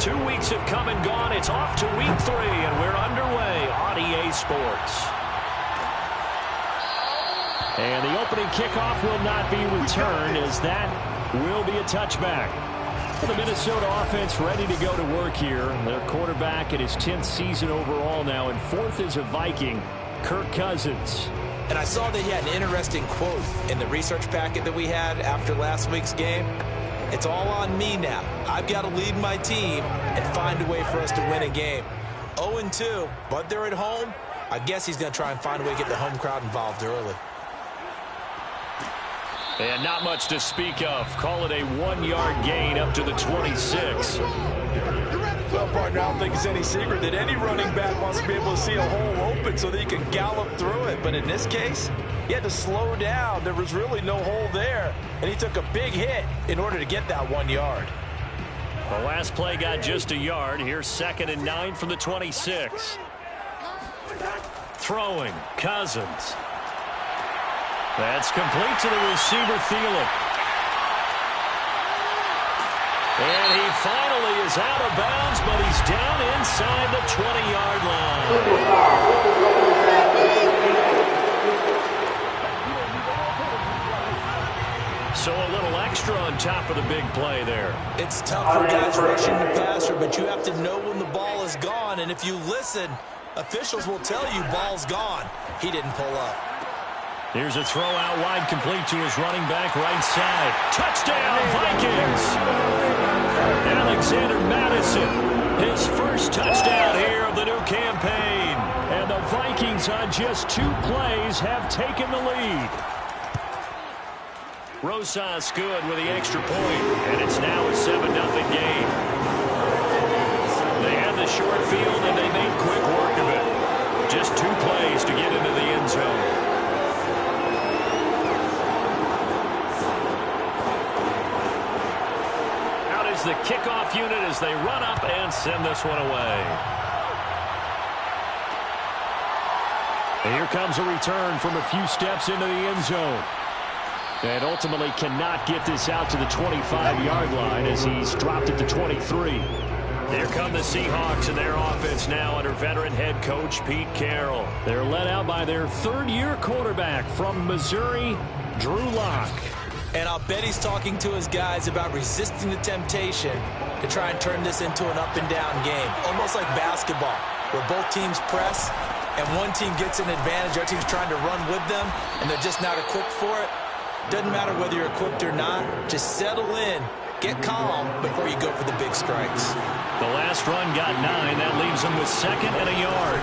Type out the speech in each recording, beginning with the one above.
2 weeks have come and gone. It's off to week 3, and we're underway on EA Sports. And the opening kickoff will not be returned, as that will be a touchback. The Minnesota offense ready to go to work here. Their quarterback in his 10th season overall now, and 4th is a Viking, Kirk Cousins. And I saw that he had an interesting quote in the research packet that we had after last week's game. It's all on me now. I've got to lead my team and find a way for us to win a game. 0-2, but they're at home. I guess he's going to try and find a way to get the home crowd involved early. And not much to speak of. Call it a 1-yard gain up to the 26. Well, partner, I don't think it's any secret that any running back wants to be able to see a hole open so that he can gallop through it. But in this case, he had to slow down. There was really no hole there, and he took a big hit in order to get that 1 yard. The last play got just a yard. Here's 2nd and 9 from the 26. Throwing, Cousins. That's complete to the receiver, Thielen. And he finally is out of bounds, but he's down inside the 20-yard line. So a little extra on top of the big play there. It's tough for guys rushing the passer, but you have to know when the ball is gone. And if you listen, officials will tell you ball's gone. He didn't pull up. Here's a throw out wide, complete to his running back right side. Touchdown, Vikings! Alexander Madison, his first touchdown here of the new campaign. And the Vikings on just 2 plays have taken the lead. Rosas good with the extra point, and it's now a 7-0 game. They had the short field, and they made quick work of it. Just 2 plays to get into the end zone. The kickoff unit as they run up and send this one away. And here comes a return from a few steps into the end zone. And ultimately cannot get this out to the 25-yard line as he's dropped it to 23. Here come the Seahawks and their offense now under veteran head coach Pete Carroll. They're led out by their 3rd-year quarterback from Missouri, Drew Lock. And I'll bet he's talking to his guys about resisting the temptation to try and turn this into an up-and-down game. Almost like basketball, where both teams press, and one team gets an advantage, the other team's trying to run with them, and they're just not equipped for it. Doesn't matter whether you're equipped or not. Just settle in, get calm before you go for the big strikes. The last run got 9. That leaves him with 2nd and a yard.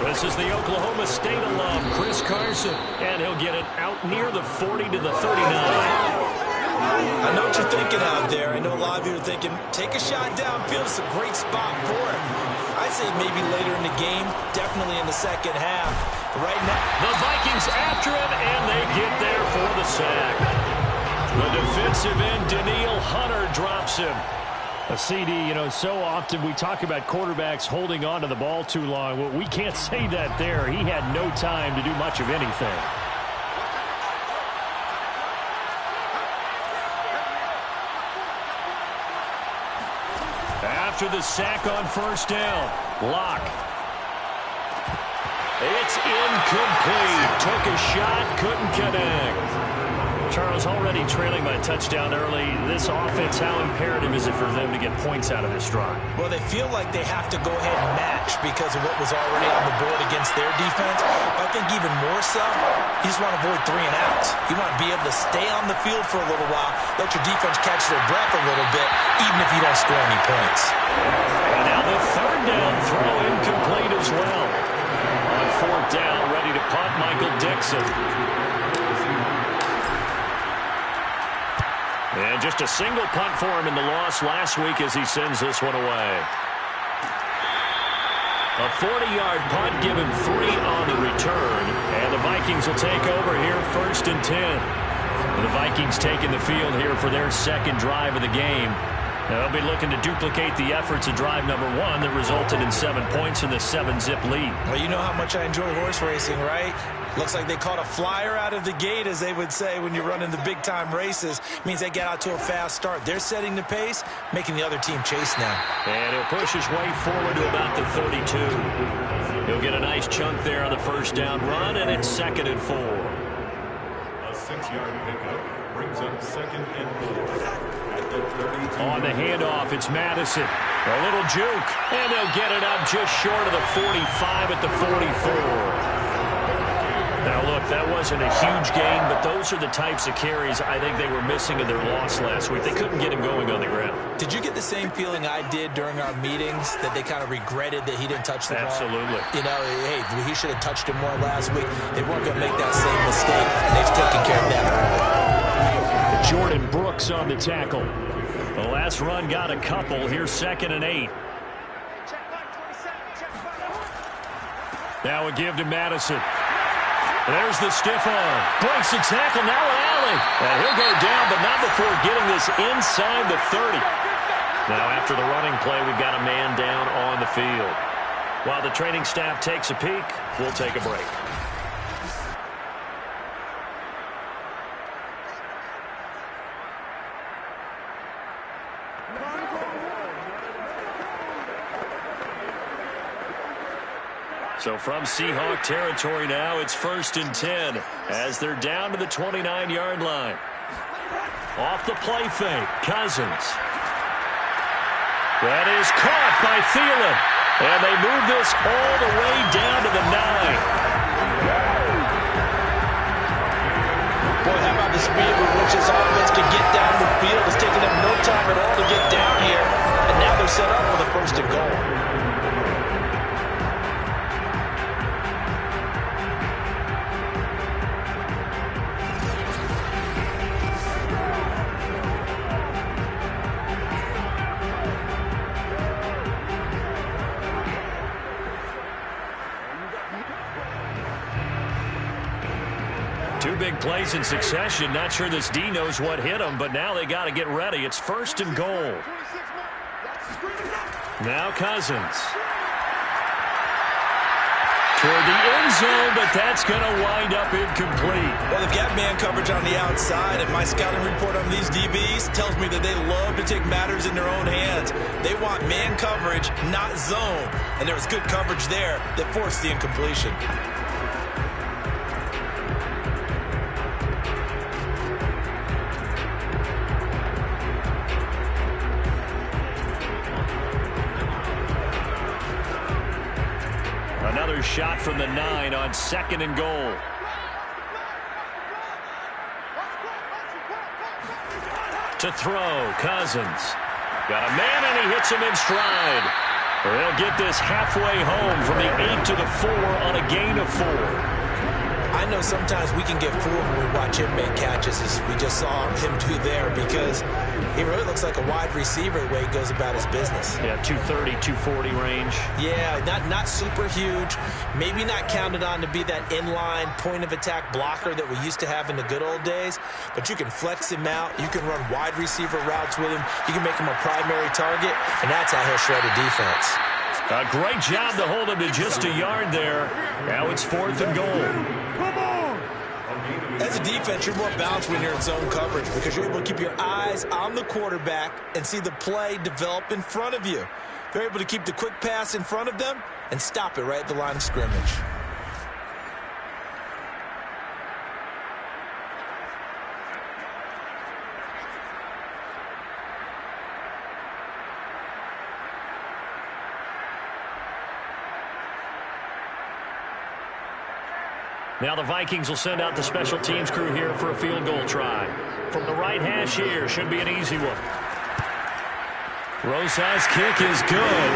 This is the Oklahoma State alum, Chris Carson. And he'll get it out near the 40 to the 39. I know what you're thinking out there. I know a lot of you are thinking, take a shot downfield. It's a great spot for it. I'd say maybe later in the game, definitely in the second half. Right now, the Vikings after him, and they get there for the sack. The defensive end, Daniil Hunter, drops him. A CD, you know, so often we talk about quarterbacks holding on to the ball too long. Well, we can't say that there. He had no time to do much of anything. After the sack on 1st down, Lock. It's incomplete. Took a shot, couldn't connect. Charles, already trailing by a touchdown early. This offense, how imperative is it for them to get points out of this drive? Well, they feel like they have to go ahead and match because of what was already on the board against their defense. But I think even more so, you just want to avoid 3 and outs. You want to be able to stay on the field for a little while, let your defense catch their breath a little bit, even if you don't score any points. And now the 3rd down throw incomplete as well. On 4th down, ready to punt, Michael Dixon. And just a single punt for him in the loss last week as he sends this one away. A 40-yard punt, give him 3 on the return. And the Vikings will take over here 1st and 10. The Vikings taking the field here for their 2nd drive of the game. They'll be looking to duplicate the efforts of drive number 1 that resulted in 7 points in the 7-zip lead. Well, you know how much I enjoy horse racing, right? Looks like they caught a flyer out of the gate, as they would say when you're running the big-time races. Means they get out to a fast start. They're setting the pace, making the other team chase now. And he'll push his way forward to about the 32. He'll get a nice chunk there on the first down run, and it's 2nd and 4. A 6-yard pickup brings up 2nd and 4. On the handoff, it's Madison. A little juke, and they'll get it up just short of the 45 at the 44. Now, look, that wasn't a huge gain, but those are the types of carries I think they were missing in their loss last week. They couldn't get him going on the ground. Did you get the same feeling I did during our meetings, that they kind of regretted that he didn't touch the ball? Absolutely. You know, hey, he should have touched it more last week. They weren't going to make that same mistake, and they've taken care of that early. Jordan Brooks on the tackle. The last run got a couple. Here's 2nd and 8. Now a give to Madison. There's the stiff arm. Breaks the tackle. Now an alley. And he'll go down, but not before getting this inside the 30. Now after the running play, we've got a man down on the field. While the training staff takes a peek, we'll take a break. So from Seahawk territory now, it's 1st and 10 as they're down to the 29-yard line. Off the play fake, Cousins. That is caught by Thielen. And they move this all the way down to the 9. Boy, how about the speed with which this offense can get down the field? It's taking them no time at all to get down here. And now they're set up for the 1st and goal. Two big plays in succession. Not sure this D knows what hit him, but now they got to get ready. It's 1st and goal. Now Cousins. Toward the end zone, but that's going to wind up incomplete. Well, they've got man coverage on the outside, and my scouting report on these DBs tells me that they love to take matters in their own hands. They want man coverage, not zone. And there was good coverage there that forced the incompletion. Another shot from the 9 on 2nd and goal. To throw, Cousins. Got a man, and he hits him in stride. They'll get this halfway home from the 8 to the 4 on a gain of 4. I know sometimes we can get fooled when we watch him make catches, as we just saw him do there, because he really looks like a wide receiver the way he goes about his business. Yeah, 230, 240 range. Yeah, not super huge. Maybe not counted on to be that inline point-of-attack blocker that we used to have in the good old days, but you can flex him out. You can run wide receiver routes with him. You can make him a primary target, and that's how he'll shred a defense. A great job to hold him to just a yard there. Now it's 4th and goal. As a defense, you're more balanced when you're in zone coverage because you're able to keep your eyes on the quarterback and see the play develop in front of you. They're able to keep the quick pass in front of them and stop it right at the line of scrimmage. Now the Vikings will send out the special teams crew here for a field goal try. From the right hash here, should be an easy one. Rosa's kick is good,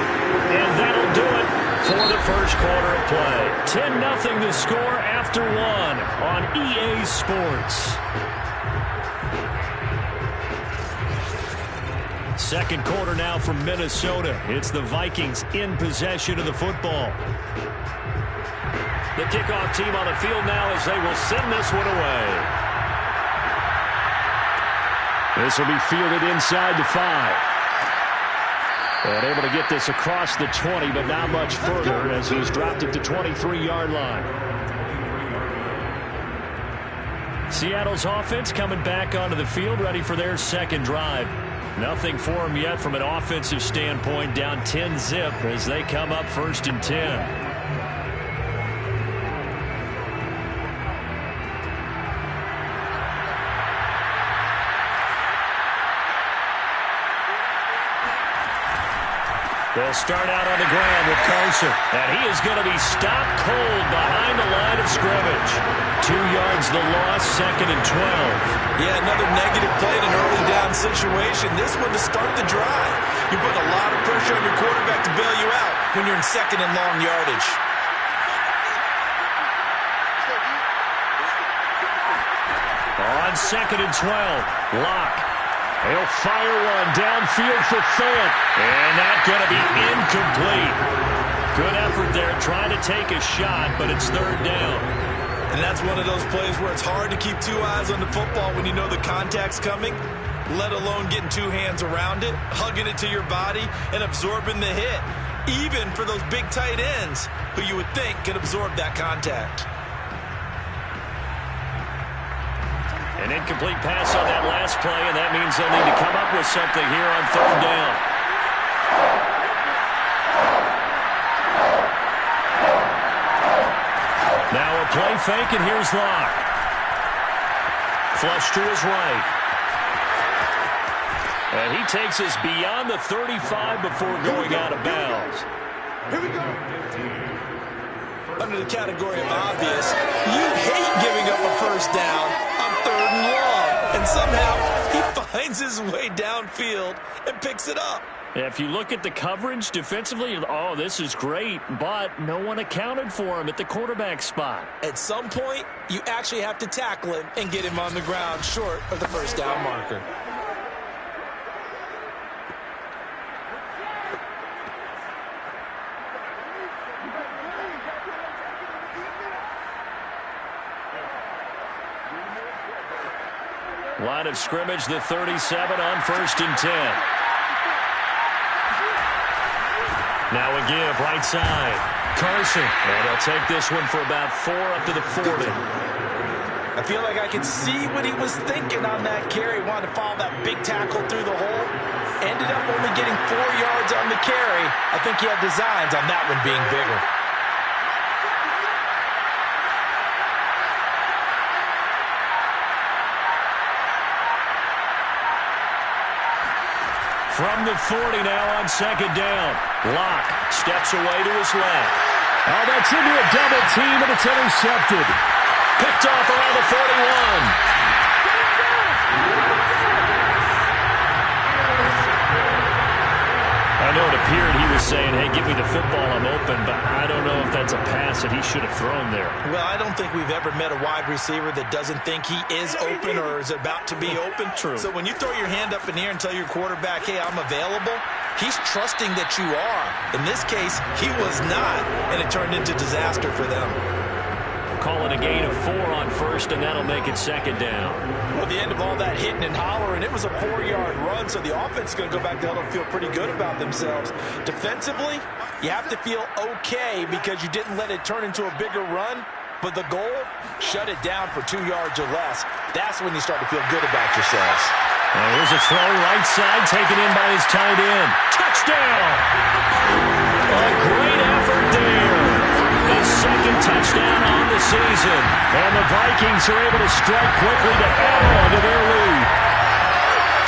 and that'll do it for the first quarter of play. 10-0 the score after 1 on EA Sports. Second quarter now from Minnesota. It's the Vikings in possession of the football. The kickoff team on the field now as they will send this one away. This will be fielded inside the 5. And able to get this across the 20, but not much further as he's dropped it to 23-yard line. Seattle's offense coming back onto the field, ready for their second drive. Nothing for them yet from an offensive standpoint, down 10-zip as they come up 1st and 10. They'll start out on the ground with Carson. And he is going to be stopped cold behind the line of scrimmage. 2 yards the loss, 2nd and 12. Yeah, another negative play in an early down situation. This one to start the drive. You're putting a lot of pressure on your quarterback to bail you out when you're in 2nd and long yardage. On 2nd and 12, Locke. He'll fire one downfield for Fant. And that's going to be incomplete. Good effort there trying to take a shot, but it's 3rd down. And that's one of those plays where it's hard to keep 2 eyes on the football when you know the contact's coming, let alone getting 2 hands around it, hugging it to your body, and absorbing the hit. Even for those big tight ends who you would think could absorb that contact. An incomplete pass on that last play, and that means they'll need to come up with something here on 3rd down. Now a play fake, and here's Locke. Flush to his right. And he takes us beyond the 35 before going out of bounds. Here we go. Under the category of obvious, you hate giving up a 1st down on 3rd and long. And somehow he finds his way downfield and picks it up. If you look at the coverage defensively, oh, this is great, but no one accounted for him at the quarterback spot. At some point, you actually have to tackle him and get him on the ground short of the 1st down marker. Line of scrimmage, the 37 on 1st and 10. Now a give, right side. Carson. And he'll take this one for about 4 up to the 40. I feel like I can see what he was thinking on that carry. Wanted to follow that big tackle through the hole. Ended up only getting 4 yards on the carry. I think he had designs on that one being bigger. From the 40 now on 2nd down. Locke steps away to his left. Oh, that's into a double team, and it's intercepted. Picked off around the 41. I know it appeared he was saying, hey, give me the football, I'm open, but I don't know if that's a pass that he should have thrown there. Well, I don't think we've ever met a wide receiver that doesn't think he is open or is about to be open. True. So when you throw your hand up in the air and tell your quarterback, hey, I'm available, he's trusting that you are. In this case, he was not, and it turned into disaster for them. Call it a gain of 4 on 1st, and that'll make it 2nd down. Well, at the end of all that hitting and hollering, it was a 4-yard run, so the offense is going to go back to hell and feel pretty good about themselves. Defensively, you have to feel okay because you didn't let it turn into a bigger run, but the goal, shut it down for 2 yards or less. That's when you start to feel good about yourselves. Here's a throw right side, taken in by his tight end. Touchdown! A great effort there. His 2nd touchdown on the season. And the Vikings are able to strike quickly to add on to their lead.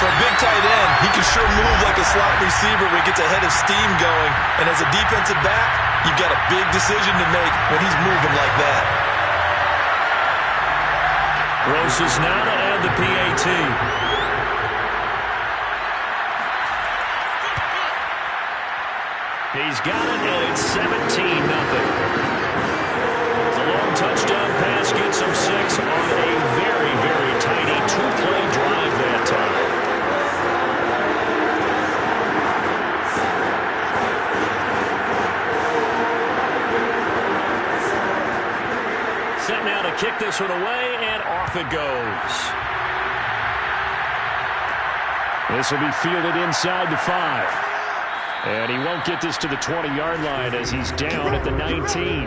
For a big tight end, he can sure move like a slot receiver when he gets a head of steam going. And as a defensive back, you've got a big decision to make when he's moving like that. Gross is now to add the PAT. He's got it, and it's 17-0. The long touchdown pass gets him 6 on a very, very tidy 2-play drive that time. Set now to kick this one away, and off it goes. This will be fielded inside the 5. And he won't get this to the 20-yard line as he's down at the 19.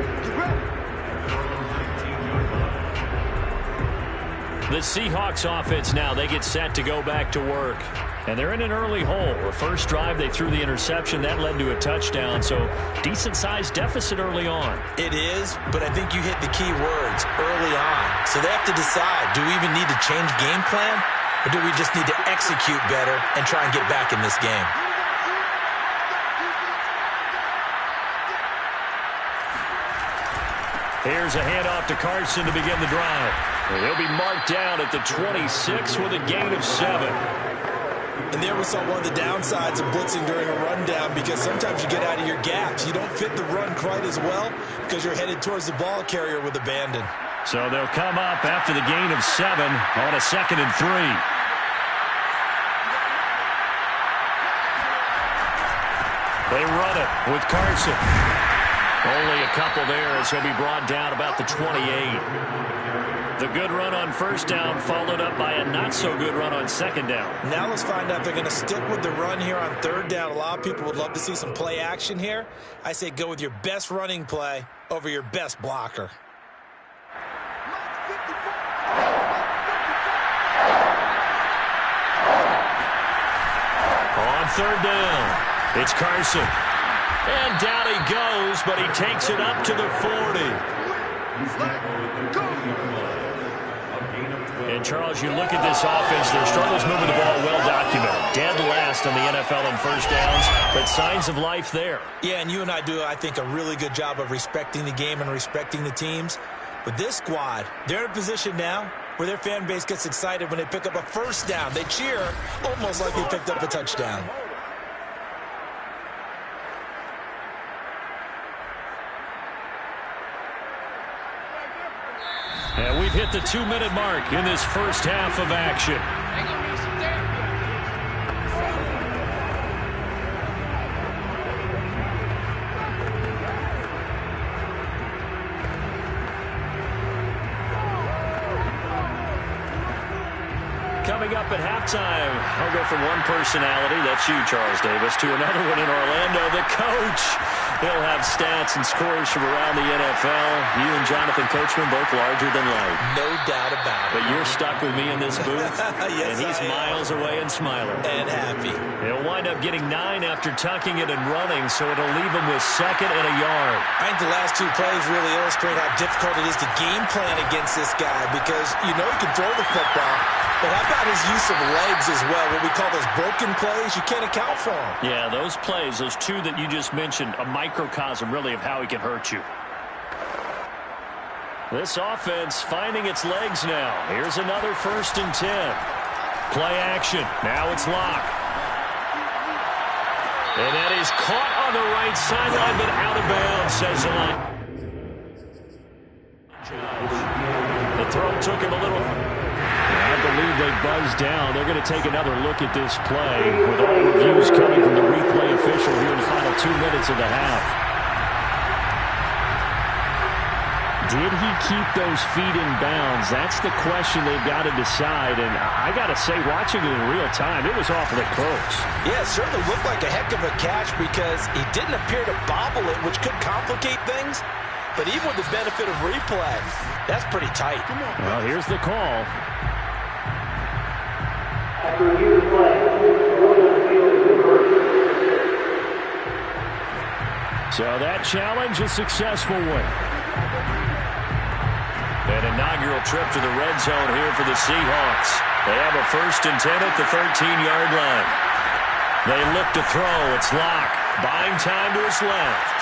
The Seahawks offense now, they get set to go back to work. And they're in an early hole. The first drive, they threw the interception. That led to a touchdown, so decent-sized deficit early on. It is, but I think you hit the key words, early on. So they have to decide, do we even need to change game plan, or do we just need to execute better and try and get back in this game? Here's a handoff to Carson to begin the drive. He'll be marked down at the 26 with a gain of 7. And there we saw one of the downsides of blitzing during a rundown, because sometimes you get out of your gaps. You don't fit the run quite as well because you're headed towards the ball carrier with abandon. So they'll come up after the gain of 7 on a 2nd and 3. They run it with Carson. Only a couple there as he'll be brought down about the 28. The good run on first down followed up by a not-so-good run on second down. Now let's find out if they're going to stick with the run here on third down. A lot of people would love to see some play action here. I say go with your best running play over your best blocker. On third down, it's Carson. And down he goes, but he takes it up to the 40. And, Charles, you look at this offense, their struggles moving the ball well documented. Dead last in the NFL in first downs, but signs of life there. Yeah, and you and I do, I think, a really good job of respecting the game and respecting the teams. But this squad, they're in a position now where their fan base gets excited when they pick up a first down. They cheer almost like they picked up a touchdown. And we've hit the 2-minute mark in this first half of action. Coming up at halftime, I'll go from one personality, that's you, Charles Davis, to another one in Orlando, the coach. He'll have stats and scores from around the NFL. You and Jonathan Coachman both larger than life. No doubt about it. But you're stuck with me in this booth, yes, and he's miles away and smiling. And happy. He'll wind up getting 9 after tucking it and running, so it'll leave him with 2nd and a yard. I think the last 2 plays really illustrate how difficult it is to game plan against this guy, because you know he can throw the football, but how about his use of legs as well? What we call those broken plays, you can't account for them. Yeah, those plays, those 2 that you just mentioned, a microcosm really of how he can hurt you. This offense finding its legs now. Here's another 1st and 10. Play action. Now it's Locke. And that is caught on the right sideline, but out of bounds, says the line. The throw took him a little. I believe they buzzed down. They're going to take another look at this play with all reviews coming from the replay official here in the final 2 minutes of the half. Did he keep those feet in bounds? That's the question they've got to decide. And I got to say, watching it in real time, it was awfully close. Yeah, it certainly looked like a heck of a catch because he didn't appear to bobble it, which could complicate things. But even with the benefit of replay, that's pretty tight. Well, here's the call. So that challenge, a successful one. An inaugural trip to the red zone here for the Seahawks. They have a 1st and 10 at the 13-yard line. They look to throw. It's Locke. Buying time to his left.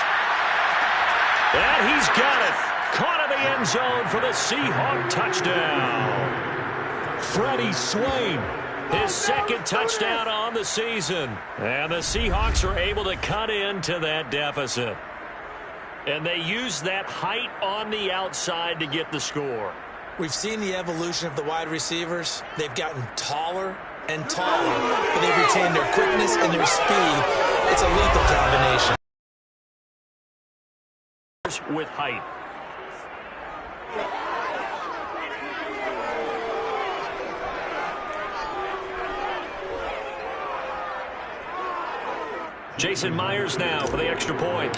And he's got it. Caught in the end zone for the Seahawk touchdown. Freddie Swain, his 2nd touchdown on the season. And the Seahawks are able to cut into that deficit. And they use that height on the outside to get the score. We've seen the evolution of the wide receivers. They've gotten taller and taller, but they've retained their quickness and their speed. It's a lethal combination. With height. Jason Myers now for the extra point.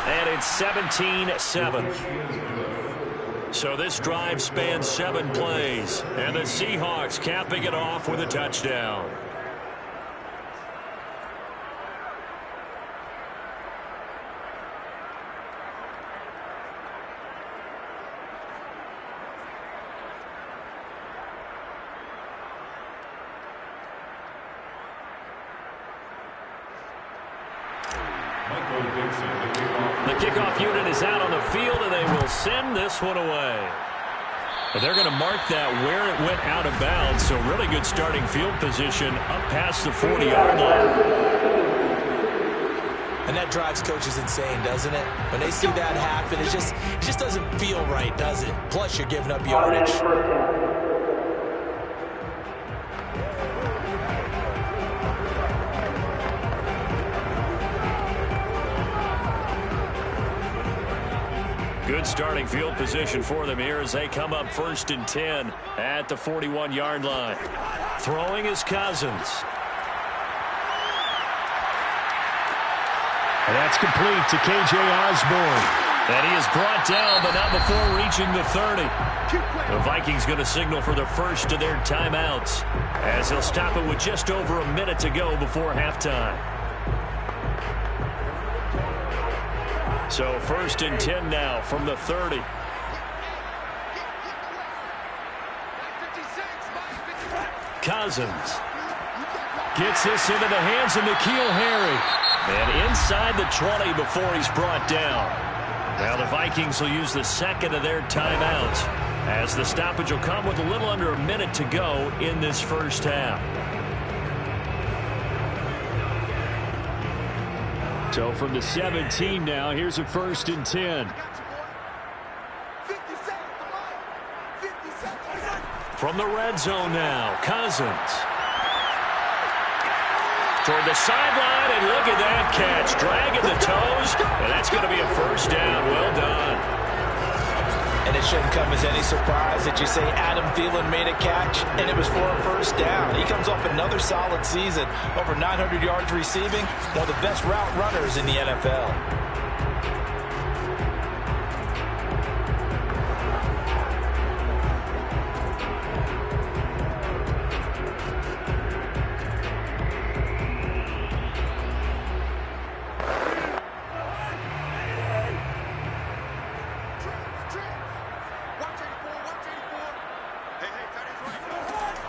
And it's 17-7. So this drive spans 7 plays. And the Seahawks capping it off with a touchdown. The kickoff unit is out on the field, and they will send this one away. But they're going to mark that where it went out of bounds, so really good starting field position up past the 40-yard line. And that drives coaches insane, doesn't it? When they see that happen, it just doesn't feel right, does it? Plus, you're giving up yardage. Good starting field position for them here as they come up 1st and 10 at the 41-yard line. Throwing is Cousins. And that's complete to K.J. Osborne. And he is brought down, but not before reaching the 30. The Vikings going to signal for the first of their timeouts as they'll stop it with just over a minute to go before halftime. So 1st and 10 now from the 30. Cousins gets this into the hands of N'Keal Harry. And inside the 20 before he's brought down. Now the Vikings will use the second of their timeouts as the stoppage will come with a little under a minute to go in this first half. So from the 17 now, here's a 1st and 10. From the red zone now, Cousins. Toward the sideline, and look at that catch. Dragging the toes, and that's going to be a first down. Well done. And it shouldn't come as any surprise that you say Adam Thielen made a catch, and it was for a first down. He comes off another solid season, over 900 yards receiving, one of the best route runners in the NFL.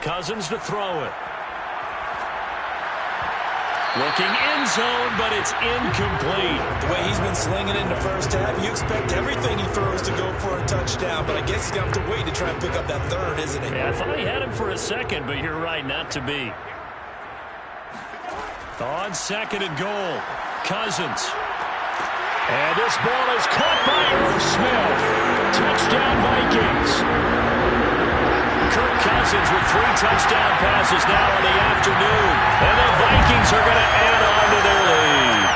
Cousins to throw it. Looking end zone, but it's incomplete. The way he's been slinging in the first half, you expect everything he throws to go for a touchdown, but I guess he's going to have to wait to try and pick up that third, isn't he? Yeah, I thought he had him for a second, but you're right, not to be. On 2nd and goal, Cousins. And this ball is caught by Irv Smith. Touchdown, Vikings. Kirk Cousins with 3 touchdown passes now in the afternoon. And the Vikings are going to add on to their lead.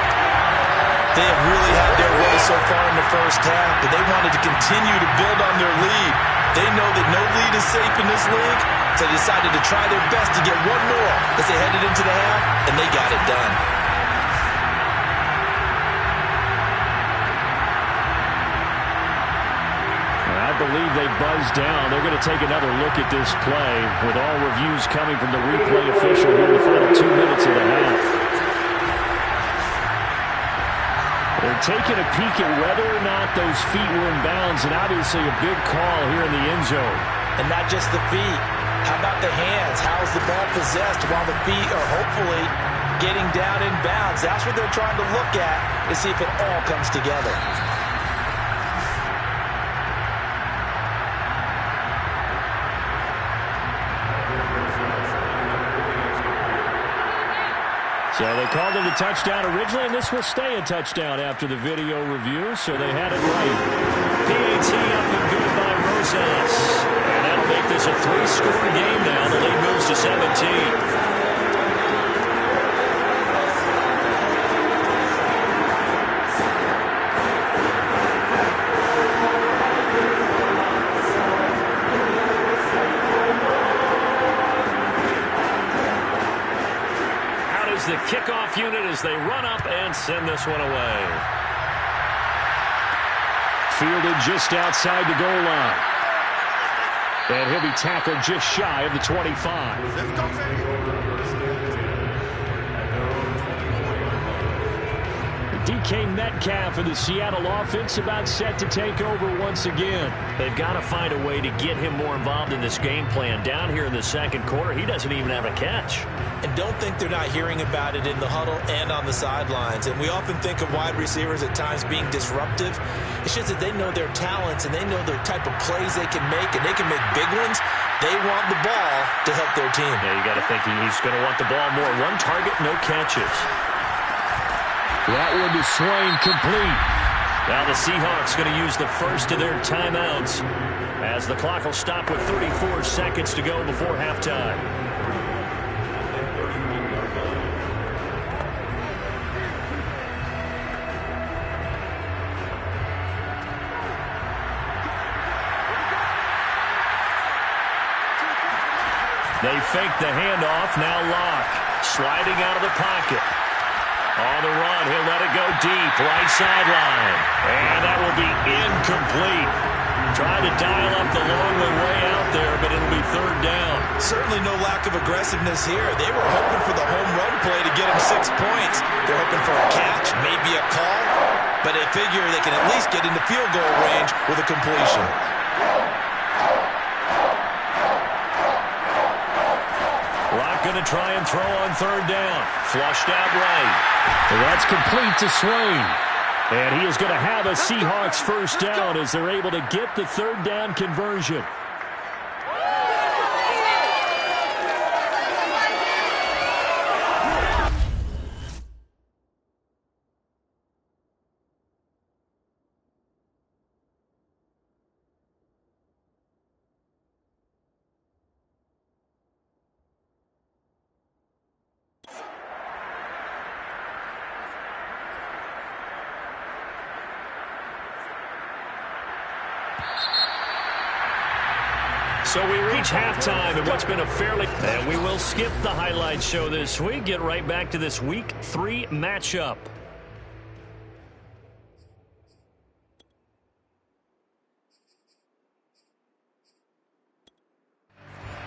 They have really had their way so far in the first half, but they wanted to continue to build on their lead. They know that no lead is safe in this league, so they decided to try their best to get one more as they headed into the half, and they got it done. I believe they buzzed down. They're going to take another look at this play with all reviews coming from the replay official here in the final 2 minutes of the half. They're taking a peek at whether or not those feet were in bounds, and obviously a big call here in the end zone. And not just the feet. How about the hands? How's the ball possessed while the feet are hopefully getting down in bounds? That's what they're trying to look at to see if it all comes together. So they called it a touchdown originally, and this will stay a touchdown after the video review, so they had it right. PAT up and good by Rosas. And that'll make this a 3-score game now. The lead moves to 17. half unit as they run up and send this one away. Fielded just outside the goal line. And he'll be tackled just shy of the 25. DK Metcalf of the Seattle offense about set to take over once again. They've got to find a way to get him more involved in this game plan. Down here in the second quarter, he doesn't even have a catch. And don't think they're not hearing about it in the huddle and on the sidelines. And we often think of wide receivers at times being disruptive. It's just that they know their talents and they know the type of plays they can make, and they can make big ones. They want the ball to help their team. Yeah, you got to think he's going to want the ball more. One target, no catches. That one to Swain, complete. Now the Seahawks going to use the first of their timeouts as the clock will stop with 34 seconds to go before halftime. They fake the handoff. Now Locke sliding out of the pocket. On the run, he'll let it go deep, right sideline. And that will be incomplete. Trying to dial up the long way out there, but it'll be third down. Certainly no lack of aggressiveness here. They were hoping for the home run play to get them 6 points. They're hoping for a catch, maybe a call, but they figure they can at least get into field goal range with a completion. Going to try and throw on third down. Flushed out right. That's complete to Swain. And he is going to have a Seahawks first down as they're able to get the third down conversion. So we reach halftime in what's been a fairly... And we will skip the highlight show this week. Get right back to this Week 3 matchup.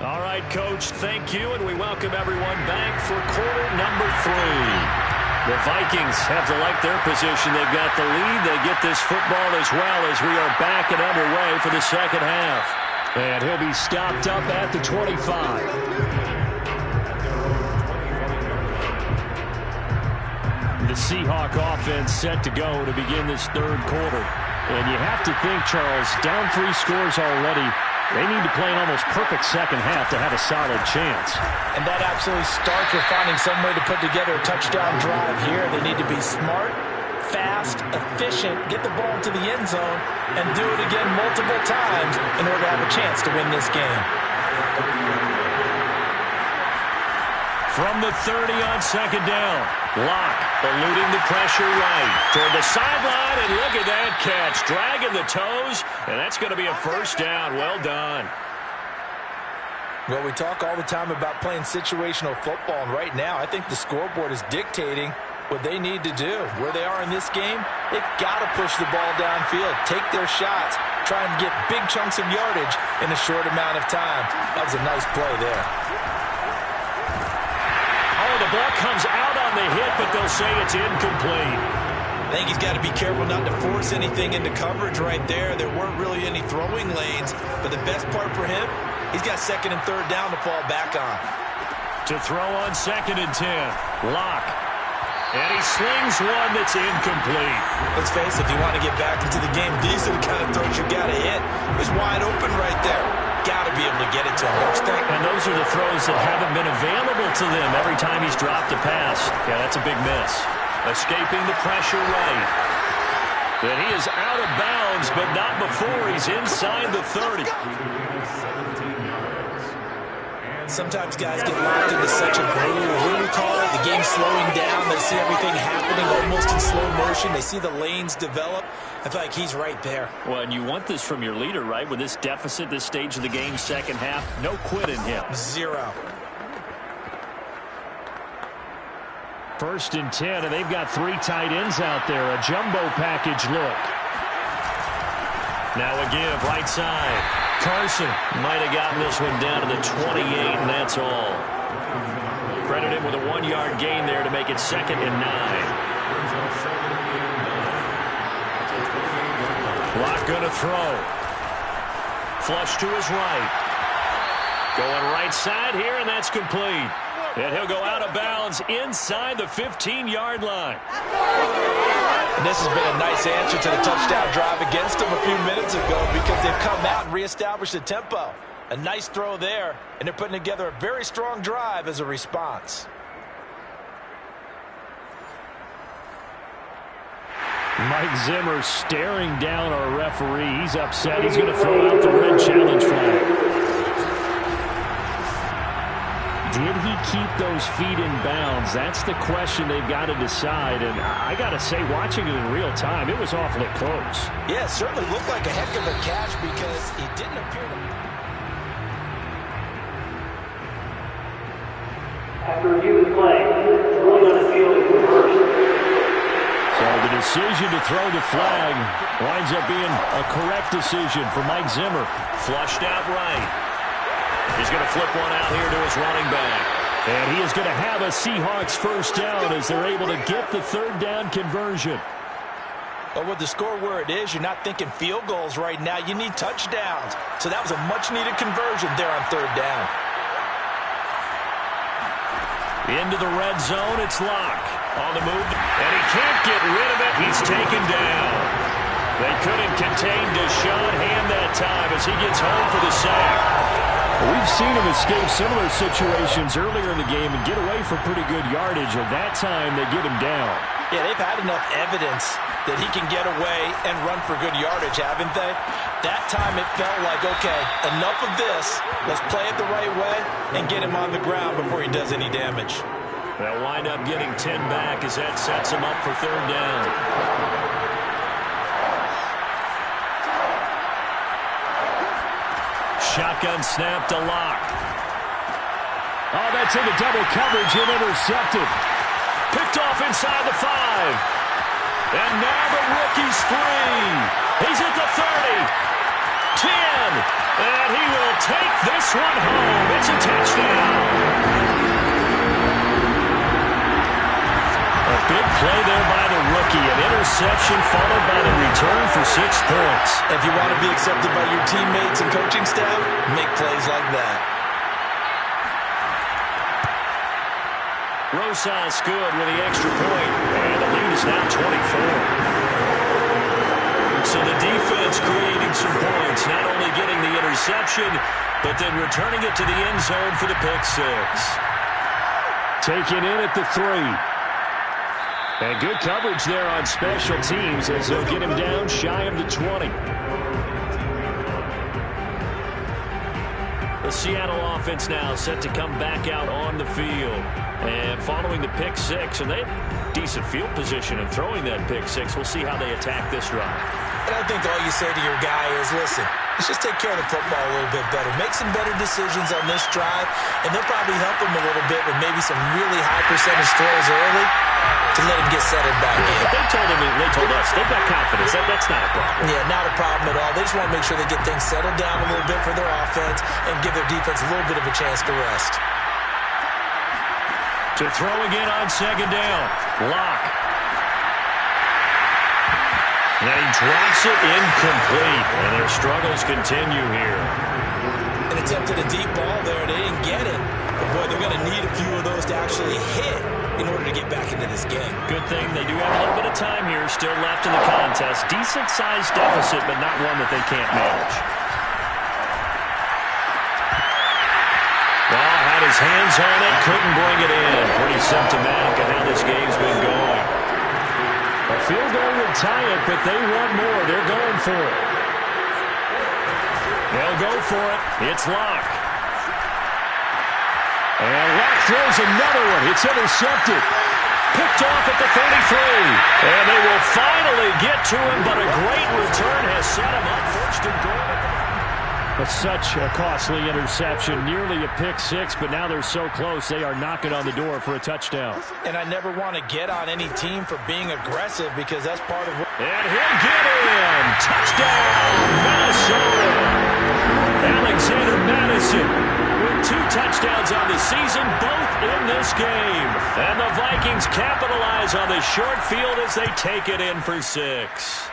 All right, Coach, thank you, and we welcome everyone back for quarter number 3. The Vikings have to like their position. They've got the lead. They get this football as well as we are back and underway for the second half. And he'll be stopped up at the 25. The Seahawk offense set to go to begin this third quarter. And you have to think, Charles, down 3 scores already. They need to play an almost perfect second half to have a solid chance. And that absolutely starts with finding some way to put together a touchdown drive here. They need to be smart, fast, efficient, get the ball to the end zone, and do it again multiple times in order to have a chance to win this game. From the 30 on second down, Locke eluding the pressure right toward the sideline, and look at that catch, dragging the toes, and that's going to be a first down. Well done. Well, we talk all the time about playing situational football, and right now I think the scoreboard is dictating what they need to do. Where they are in this game, they've got to push the ball downfield, take their shots, try and get big chunks of yardage in a short amount of time. That was a nice play there. Oh, the ball comes out on the hit, but they'll say it's incomplete. I think he's got to be careful not to force anything into coverage right there. There weren't really any throwing lanes, but the best part for him, he's got second and third down to fall back on. To throw on second and 10, Locke. And he slings one that's incomplete. Let's face it, if you want to get back into the game, these are the kind of throws you got to hit. It was wide open right there. Got to be able to get it to him, don't you think? And those are the throws that haven't been available to them every time he's dropped a pass. Yeah, that's a big miss. Escaping the pressure right. And he is out of bounds, but not before he's inside the 30. Sometimes guys get locked into such a groove. What do we call it? The game's slowing down. They see everything happening almost in slow motion. They see the lanes develop. I feel like he's right there. Well, and you want this from your leader, right? With this deficit, this stage of the game, second half, no quit in him. Zero. First and 10, and they've got 3 tight ends out there. A jumbo package look. Now a give, right side. Carson might have gotten this one down to the 28, and that's all. Credit him with a 1-yard gain there to make it 2nd and 9. Lock going to throw. Flush to his right. Going right side here, and that's complete. And he'll go out of bounds inside the 15-yard line. And this has been a nice answer to the touchdown drive against them a few minutes ago because they've come out and reestablished the tempo. A nice throw there, and they're putting together a very strong drive as a response. Mike Zimmer staring down our referee. He's upset. He's going to throw out the red challenge flag. Did he keep those feet in bounds? That's the question they've got to decide. And I got to say, watching it in real time, it was awfully close. Yeah, it certainly looked like a heck of a catch because he didn't appear to... After review of the play, ruling on the field is reversed. So the decision to throw the flag winds up being a correct decision for Mike Zimmer. Flushed out right. He's going to flip one out here to his running back. And he is going to have a Seahawks first down as they're able to get the 3rd down conversion. But with the score where it is, you're not thinking field goals right now. You need touchdowns. So that was a much-needed conversion there on 3rd down. Into the red zone, it's Locke. On the move, and he can't get rid of it. He's taken down. They couldn't contain Deshaun Hand that time as he gets home for the sack. We've seen him escape similar situations earlier in the game and get away for pretty good yardage, and that time they get him down. Yeah, they've had enough evidence that he can get away and run for good yardage, haven't they? That time it felt like, okay, enough of this. Let's play it the right way and get him on the ground before he does any damage. They'll wind up getting 10 back as that sets him up for 3rd down. Shotgun snap to Locke. Oh, that's into double coverage and intercepted. Picked off inside the 5. And now the rookie's free. He's at the 30. 10. And he will take this one home. It's a touchdown. A big play there by the rookie. An interception followed by the return for 6 points. If you want to be accepted by your teammates and coaching staff, make plays like that. Rosas good with the extra point. And the lead is now 24. So the defense creating some points. Not only getting the interception, but then returning it to the end zone for the pick 6. Taken in at the 3. And good coverage there on special teams as they'll get him down shy of the 20. The Seattle offense now set to come back out on the field. And following the pick 6, and they have decent field position in throwing that pick 6. We'll see how they attack this drive. And I think all you say to your guy is, listen, let's just take care of the football a little bit better. Make some better decisions on this drive, and they'll probably help him a little bit with maybe some really high percentage throws early to let him get settled back in. They told us, they've got confidence. That's not a problem. Yeah, not a problem at all. They just want to make sure they get things settled down a little bit for their offense and give their defense a little bit of a chance to rest. To throw again on 2nd down. Locke. And he drops it incomplete. And their struggles continue here. An attempt at a deep ball there. They didn't get it. But, boy, they're going to need a few of those to actually hit in order to get back into this game. Good thing they do have a little bit of time here still left in the contest. Decent-sized deficit, but not one that they can't manage. Well, had his hands on it, couldn't bring it in. Pretty symptomatic of how this game's been going. A field goal would tie it, but they want more. They're going for it. They'll go for it. It's Locke. And Locke throws another one. It's intercepted. Picked off at the 33. And they will finally get to him, but a great return has set him up 1st and goal. But such a costly interception, nearly a pick six, but now they're so close they are knocking on the door for a touchdown. And I never want to get on any team for being aggressive because that's part of what... And he'll get in! Touchdown, Minnesota! Alexander Madison with 2 touchdowns on the season, both in this game. And the Vikings capitalize on the short field as they take it in for 6.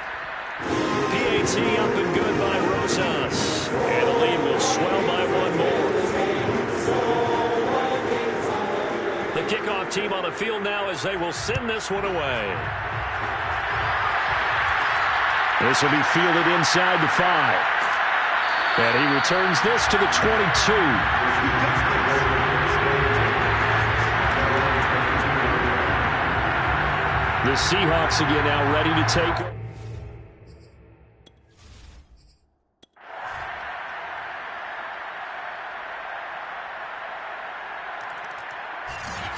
PAT up and good by Rosas. And the lead will swell by 1 more. The kickoff team on the field now as they will send this one away. This will be fielded inside the 5. And he returns this to the 22. The Seahawks again now ready to take...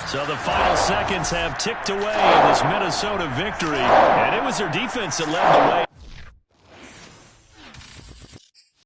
So the final seconds have ticked away in this Minnesota victory. And it was their defense that led the way.